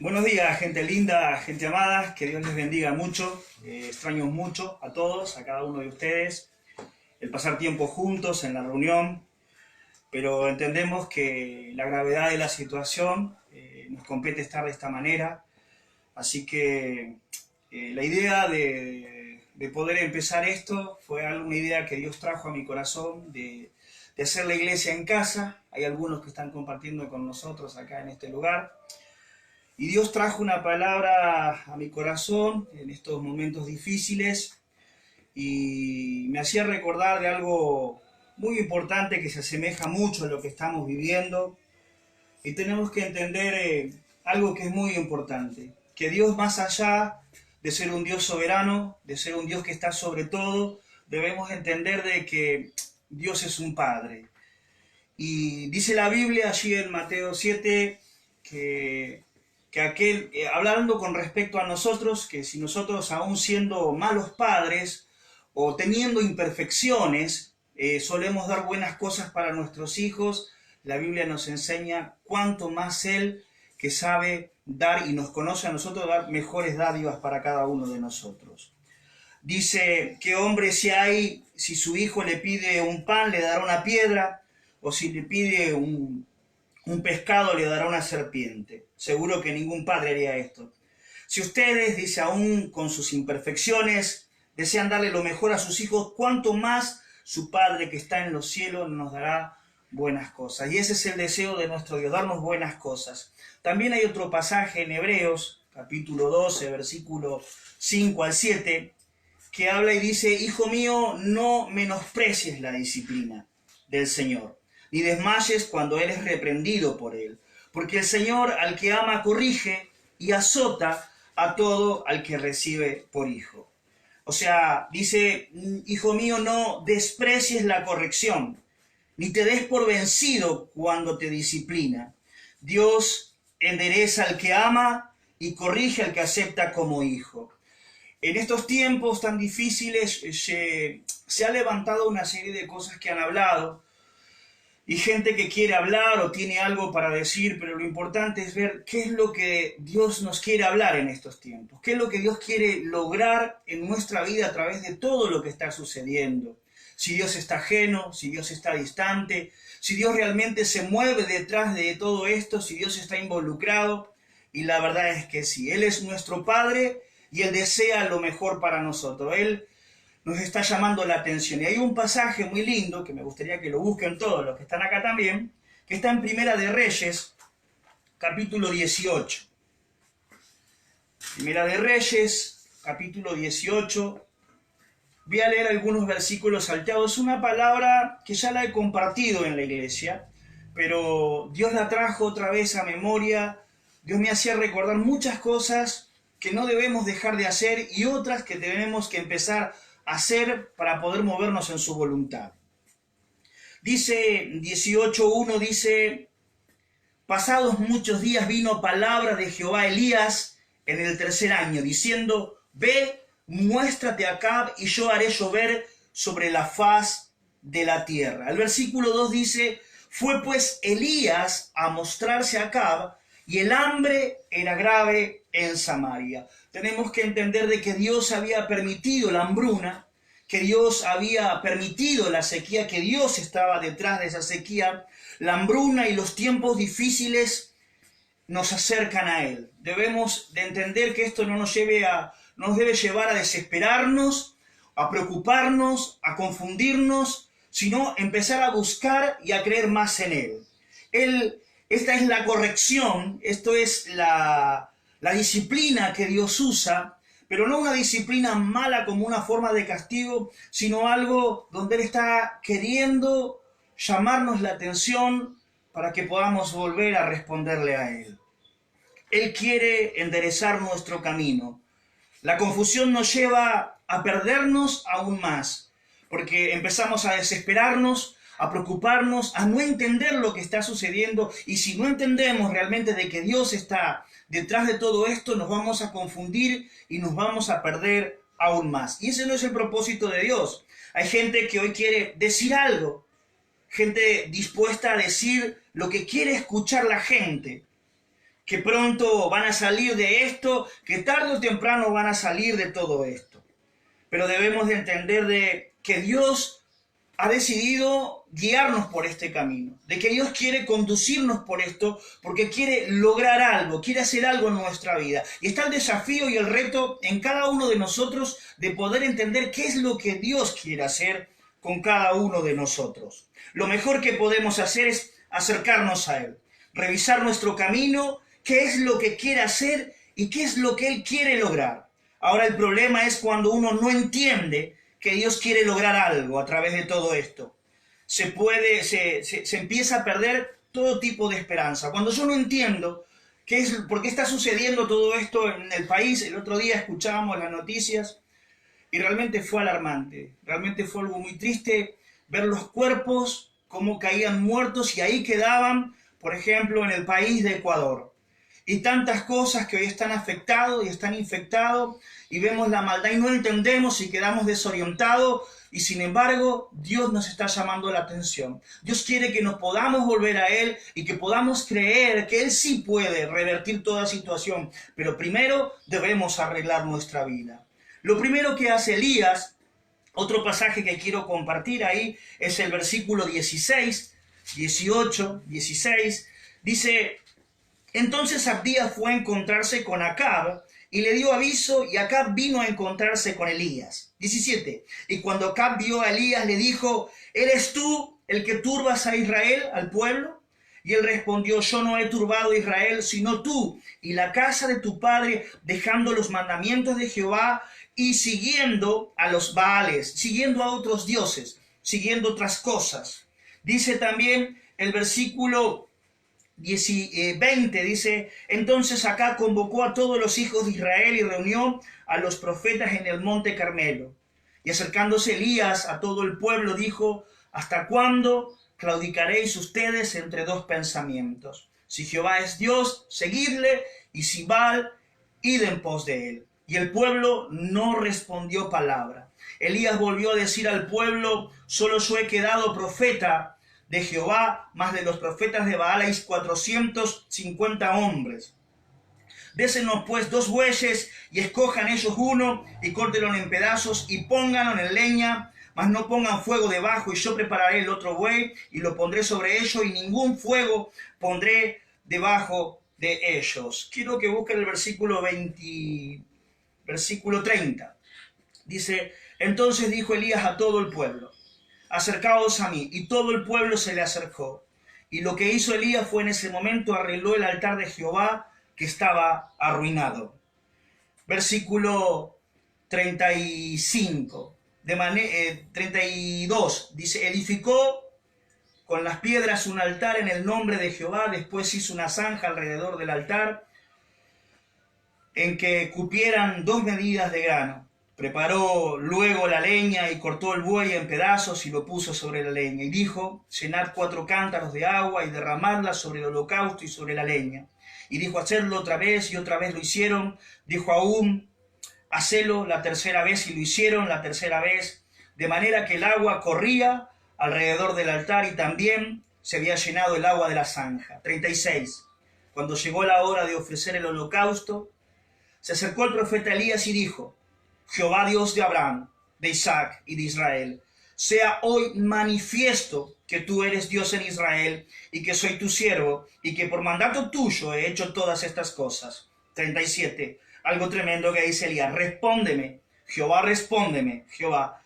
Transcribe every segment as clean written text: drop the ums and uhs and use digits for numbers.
Buenos días, gente linda, gente amada, que Dios les bendiga mucho. Extraño mucho a todos, a cada uno de ustedes, el pasar tiempo juntos en la reunión, pero entendemos que la gravedad de la situación nos compete estar de esta manera, así que la idea de poder empezar esto fue una idea que Dios trajo a mi corazón de hacer la iglesia en casa. Hay algunos que están compartiendo con nosotros acá en este lugar. Y Dios trajo una palabra a mi corazón en estos momentos difíciles y me hacía recordar de algo muy importante que se asemeja mucho a lo que estamos viviendo. Y tenemos que entender algo que es muy importante, que Dios, más allá de ser un Dios soberano, de ser un Dios que está sobre todo, debemos entender de que Dios es un Padre. Y dice la Biblia allí en Mateo 7 que aquel, hablando con respecto a nosotros, que si nosotros aún siendo malos padres o teniendo imperfecciones, solemos dar buenas cosas para nuestros hijos, la Biblia nos enseña cuánto más Él, que sabe dar y nos conoce a nosotros, dar mejores dádivas para cada uno de nosotros. Dice, ¿qué hombre si su hijo le pide un pan, le dará una piedra? O si le pide un pescado, le dará una serpiente. Seguro que ningún padre haría esto. Si ustedes, dice, aún con sus imperfecciones, desean darle lo mejor a sus hijos, cuánto más su Padre que está en los cielos nos dará buenas cosas. Y ese es el deseo de nuestro Dios, darnos buenas cosas. También hay otro pasaje en Hebreos, capítulo 12, versículo 5 al 7, que habla y dice, hijo mío, no menosprecies la disciplina del Señor, ni desmayes cuando Él es reprendido por Él. Porque el Señor al que ama corrige y azota a todo al que recibe por hijo. O sea, dice, hijo mío, no desprecies la corrección, ni te des por vencido cuando te disciplina. Dios endereza al que ama y corrige al que acepta como hijo. En estos tiempos tan difíciles se ha levantado una serie de cosas que han hablado, y gente que quiere hablar o tiene algo para decir, pero lo importante es ver qué es lo que Dios nos quiere hablar en estos tiempos, qué es lo que Dios quiere lograr en nuestra vida a través de todo lo que está sucediendo. Si Dios está ajeno, si Dios está distante, si Dios realmente se mueve detrás de todo esto, si Dios está involucrado. Y la verdad es que sí, Él es nuestro Padre y Él desea lo mejor para nosotros. Él nos está llamando la atención. Y hay un pasaje muy lindo, que me gustaría que lo busquen todos los que están acá también, que está en Primera de Reyes, capítulo 18. Primera de Reyes, capítulo 18. Voy a leer algunos versículos salteados. Es una palabra que ya la he compartido en la iglesia, pero Dios la trajo otra vez a memoria. Dios me hacía recordar muchas cosas que no debemos dejar de hacer y otras que tenemos que empezar hacer para poder movernos en su voluntad. Dice 18.1, dice, pasados muchos días vino palabra de Jehová a Elías en el 3er año, diciendo, ve, muéstrate a Acab y yo haré llover sobre la faz de la tierra. El versículo 2 dice, fue pues Elías a mostrarse a Acab y el hambre era grave en Samaria. Tenemos que entender de que Dios había permitido la hambruna, que Dios había permitido la sequía, que Dios estaba detrás de esa sequía. La hambruna y los tiempos difíciles nos acercan a Él. Debemos de entender que esto no nos debe llevar a desesperarnos, a preocuparnos, a confundirnos, sino empezar a buscar y a creer más en Él. Esta es la corrección, esto es la disciplina que Dios usa, pero no una disciplina mala como una forma de castigo, sino algo donde Él está queriendo llamarnos la atención para que podamos volver a responderle a Él. Él quiere enderezar nuestro camino. La confusión nos lleva a perdernos aún más, porque empezamos a desesperarnos, a preocuparnos, a no entender lo que está sucediendo, y si no entendemos realmente de que Dios está detrás de todo esto, nos vamos a confundir y nos vamos a perder aún más. Y ese no es el propósito de Dios. Hay gente que hoy quiere decir algo, gente dispuesta a decir lo que quiere escuchar la gente, que pronto van a salir de esto, que tarde o temprano van a salir de todo esto. Pero debemos de entender de que Dios ha decidido guiarnos por este camino, de que Dios quiere conducirnos por esto porque quiere lograr algo, quiere hacer algo en nuestra vida. Y está el desafío y el reto en cada uno de nosotros de poder entender qué es lo que Dios quiere hacer con cada uno de nosotros. Lo mejor que podemos hacer es acercarnos a Él, revisar nuestro camino, qué es lo que quiere hacer y qué es lo que Él quiere lograr. Ahora el problema es cuando uno no entiende que Dios quiere lograr algo a través de todo esto. Se empieza a perder todo tipo de esperanza. Cuando yo no entiendo por qué está sucediendo todo esto en el país, el otro día escuchábamos las noticias y realmente fue alarmante. Realmente fue algo muy triste ver los cuerpos, cómo caían muertos y ahí quedaban, por ejemplo, en el país de Ecuador. Y tantas cosas que hoy están afectados y están infectados y vemos la maldad y no entendemos y quedamos desorientados y sin embargo Dios nos está llamando la atención. Dios quiere que nos podamos volver a Él y que podamos creer que Él sí puede revertir toda situación, pero primero debemos arreglar nuestra vida. Lo primero que hace Elías, otro pasaje que quiero compartir ahí, es el versículo 16, 18, 16, dice: entonces Abdías fue a encontrarse con Acab y le dio aviso, y Acab vino a encontrarse con Elías. 17. Y cuando Acab vio a Elías, le dijo: ¿eres tú el que turbas a Israel, al pueblo? Y él respondió: yo no he turbado a Israel, sino tú y la casa de tu padre, dejando los mandamientos de Jehová y siguiendo a los Baales, siguiendo a otros dioses, siguiendo otras cosas. Dice también el versículo 20, dice: entonces Acab convocó a todos los hijos de Israel y reunió a los profetas en el monte Carmelo. Y acercándose Elías a todo el pueblo, dijo: ¿hasta cuándo claudicaréis ustedes entre dos pensamientos? Si Jehová es Dios, seguidle, y si Baal, id en pos de él. Y el pueblo no respondió palabra. Elías volvió a decir al pueblo: solo yo he quedado profeta de Jehová, más de los profetas de Baal hay 450 hombres. Désenos pues 2 bueyes y escojan ellos uno y córtenlo en pedazos y pónganlo en leña, mas no pongan fuego debajo, y yo prepararé el otro buey y lo pondré sobre ellos y ningún fuego pondré debajo de ellos. Quiero que busquen el versículo 30. Dice: entonces dijo Elías a todo el pueblo: acercaos a mí. Y todo el pueblo se le acercó. Y lo que hizo Elías fue en ese momento arregló el altar de Jehová que estaba arruinado. Versículo 35, 32, dice: edificó con las piedras un altar en el nombre de Jehová, después hizo una zanja alrededor del altar en que cupieran 2 medidas de grano. Preparó luego la leña y cortó el buey en pedazos y lo puso sobre la leña. Y dijo: llenad 4 cántaros de agua y derramadla sobre el holocausto y sobre la leña. Y dijo: hacedlo otra vez, y otra vez lo hicieron. Dijo aún: hacelo la tercera vez, y lo hicieron la tercera vez. De manera que el agua corría alrededor del altar y también se había llenado el agua de la zanja. 36. Cuando llegó la hora de ofrecer el holocausto, se acercó el profeta Elías y dijo: Jehová Dios de Abraham, de Isaac y de Israel, sea hoy manifiesto que tú eres Dios en Israel y que soy tu siervo y que por mandato tuyo he hecho todas estas cosas. 37. Algo tremendo que dice Elías: respóndeme, respóndeme, Jehová.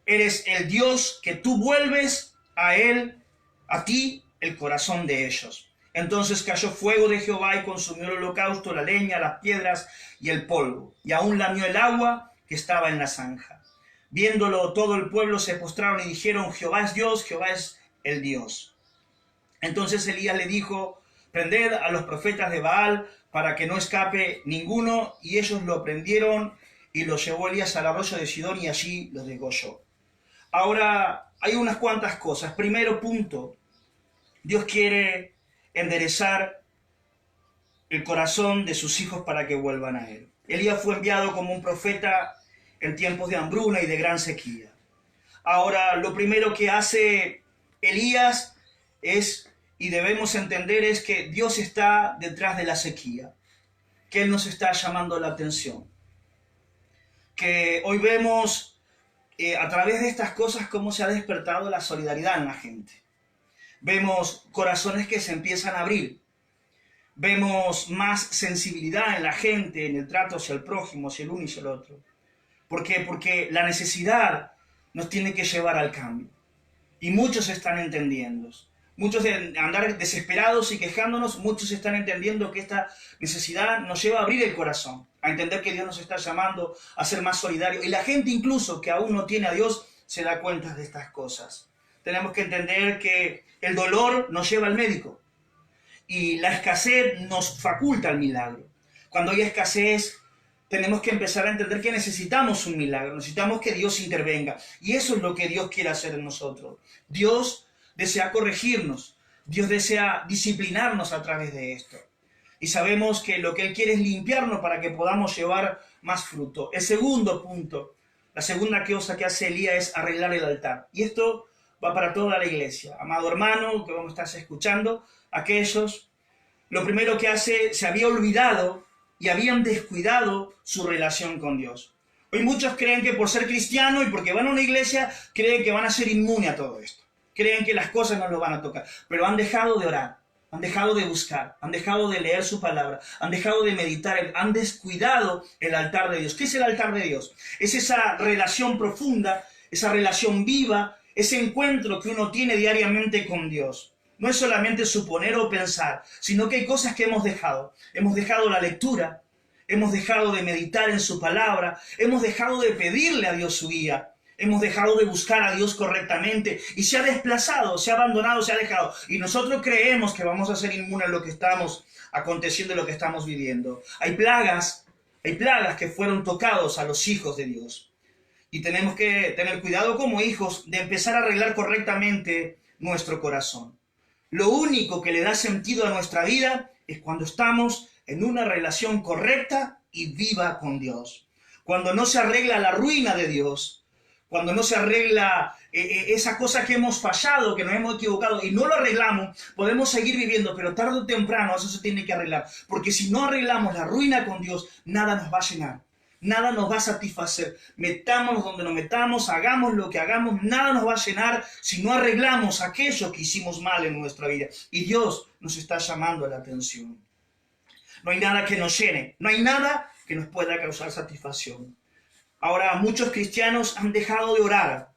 Eres el Dios que tú vuelves a ti el corazón de ellos. Entonces cayó fuego de Jehová y consumió el holocausto, la leña, las piedras y el polvo, y aún lamió el agua que estaba en la zanja. Viéndolo todo el pueblo se postraron y dijeron: Jehová es Dios, Jehová es el Dios. Entonces Elías le dijo: prended a los profetas de Baal para que no escape ninguno, y ellos lo prendieron y lo llevó Elías al arroyo de Sidón y allí los degolló. Ahora hay unas cuantas cosas. Primero punto, Dios quiere enderezar el corazón de sus hijos para que vuelvan a Él. Elías fue enviado como un profeta en tiempos de hambruna y de gran sequía. Ahora, lo primero que hace Elías es y debemos entender es que Dios está detrás de la sequía, que Él nos está llamando la atención, que hoy vemos a través de estas cosas cómo se ha despertado la solidaridad en la gente. Vemos corazones que se empiezan a abrir, vemos más sensibilidad en la gente, en el trato hacia el prójimo, hacia el uno y hacia el otro. ¿Por qué? Porque la necesidad nos tiene que llevar al cambio. Y muchos están entendiendo. Muchos de andar desesperados y quejándonos, muchos están entendiendo que esta necesidad nos lleva a abrir el corazón, a entender que Dios nos está llamando a ser más solidarios. Y la gente incluso que aún no tiene a Dios se da cuenta de estas cosas. Tenemos que entender que el dolor nos lleva al médico y la escasez nos faculta el milagro. Cuando hay escasez, tenemos que empezar a entender que necesitamos un milagro, necesitamos que Dios intervenga. Y eso es lo que Dios quiere hacer en nosotros. Dios desea corregirnos, Dios desea disciplinarnos a través de esto. Y sabemos que lo que Él quiere es limpiarnos para que podamos llevar más fruto. El segundo punto, la segunda cosa que hace Elías es arreglar el altar. Y esto va para toda la iglesia. Amado hermano, que vamos a estar escuchando, aquellos, lo primero que hace, se había olvidado y habían descuidado su relación con Dios. Hoy muchos creen que por ser cristiano y porque van a una iglesia, creen que van a ser inmunes a todo esto. Creen que las cosas no los van a tocar, pero han dejado de orar, han dejado de buscar, han dejado de leer su palabra, han dejado de meditar, han descuidado el altar de Dios. ¿Qué es el altar de Dios? Es esa relación profunda, esa relación viva, ese encuentro que uno tiene diariamente con Dios. No es solamente suponer o pensar, sino que hay cosas que hemos dejado. Hemos dejado la lectura, hemos dejado de meditar en su palabra, hemos dejado de pedirle a Dios su guía, hemos dejado de buscar a Dios correctamente y se ha desplazado, se ha abandonado, se ha dejado. Y nosotros creemos que vamos a ser inmunes a lo que estamos aconteciendo, lo que estamos viviendo. Hay plagas que fueron tocados a los hijos de Dios. Y tenemos que tener cuidado como hijos de empezar a arreglar correctamente nuestro corazón. Lo único que le da sentido a nuestra vida es cuando estamos en una relación correcta y viva con Dios. Cuando no se arregla la ruina de Dios, cuando no se arregla esa cosa que hemos fallado, que nos hemos equivocado y no lo arreglamos, podemos seguir viviendo, pero tarde o temprano eso se tiene que arreglar. Porque si no arreglamos la ruina con Dios, nada nos va a llenar. Nada nos va a satisfacer. Metámonos donde nos metamos, hagamos lo que hagamos, nada nos va a llenar si no arreglamos aquello que hicimos mal en nuestra vida. Y Dios nos está llamando la atención. No hay nada que nos llene, no hay nada que nos pueda causar satisfacción. Ahora, muchos cristianos han dejado de orar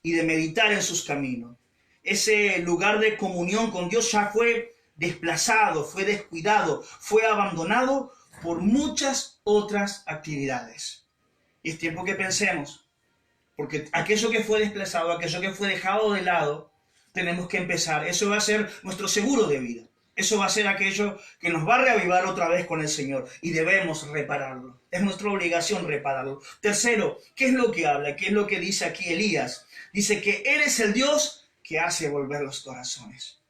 y de meditar en sus caminos. Ese lugar de comunión con Dios ya fue desplazado, fue descuidado, fue abandonado por muchas otras actividades. Y es tiempo que pensemos, porque aquello que fue desplazado, aquello que fue dejado de lado, tenemos que empezar. Eso va a ser nuestro seguro de vida. Eso va a ser aquello que nos va a reavivar otra vez con el Señor y debemos repararlo. Es nuestra obligación repararlo. Tercero, ¿qué es lo que habla? ¿Qué es lo que dice aquí Elías? Dice que Él es el Dios que hace volver los corazones.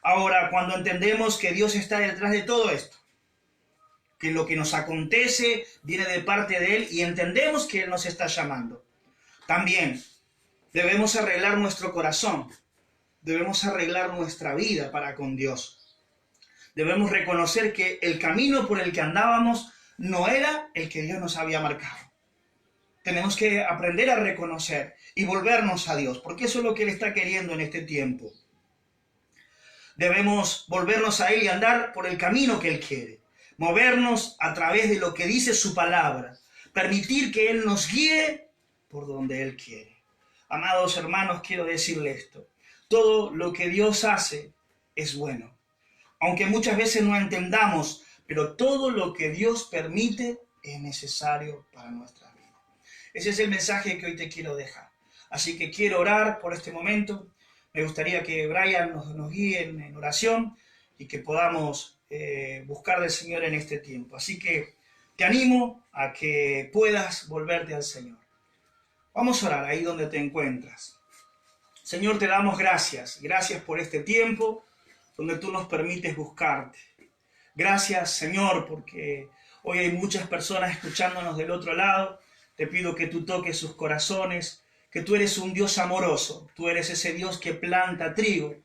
Ahora, cuando entendemos que Dios está detrás de todo esto, que lo que nos acontece viene de parte de Él y entendemos que Él nos está llamando, también debemos arreglar nuestro corazón, debemos arreglar nuestra vida para con Dios. Debemos reconocer que el camino por el que andábamos no era el que Dios nos había marcado. Tenemos que aprender a reconocer y volvernos a Dios, porque eso es lo que Él está queriendo en este tiempo. Debemos volvernos a Él y andar por el camino que Él quiere. Movernos a través de lo que dice su palabra. Permitir que Él nos guíe por donde Él quiere. Amados hermanos, quiero decirle esto. Todo lo que Dios hace es bueno. Aunque muchas veces no entendamos, pero todo lo que Dios permite es necesario para nuestra vida. Ese es el mensaje que hoy te quiero dejar. Así que quiero orar por este momento. Me gustaría que Brian nos guíe en oración y que podamos buscar del Señor en este tiempo. Así que te animo a que puedas volverte al Señor. Vamos a orar ahí donde te encuentras. Señor, te damos gracias. Gracias por este tiempo donde tú nos permites buscarte. Gracias, Señor, porque hoy hay muchas personas escuchándonos del otro lado. Te pido que tú toques sus corazones, que tú eres un Dios amoroso. Tú eres ese Dios que planta trigo,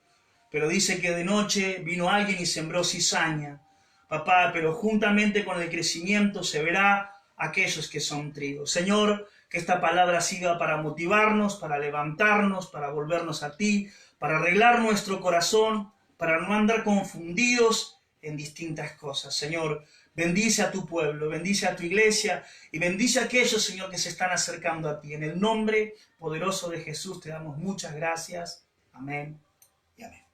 pero dice que de noche vino alguien y sembró cizaña. Papá, pero juntamente con el crecimiento se verá aquellos que son trigo. Señor, que esta palabra siga para motivarnos, para levantarnos, para volvernos a ti, para arreglar nuestro corazón, para no andar confundidos en distintas cosas. Señor, bendice a tu pueblo, bendice a tu iglesia y bendice a aquellos, Señor, que se están acercando a ti. En el nombre poderoso de Jesús te damos muchas gracias. Amén y amén.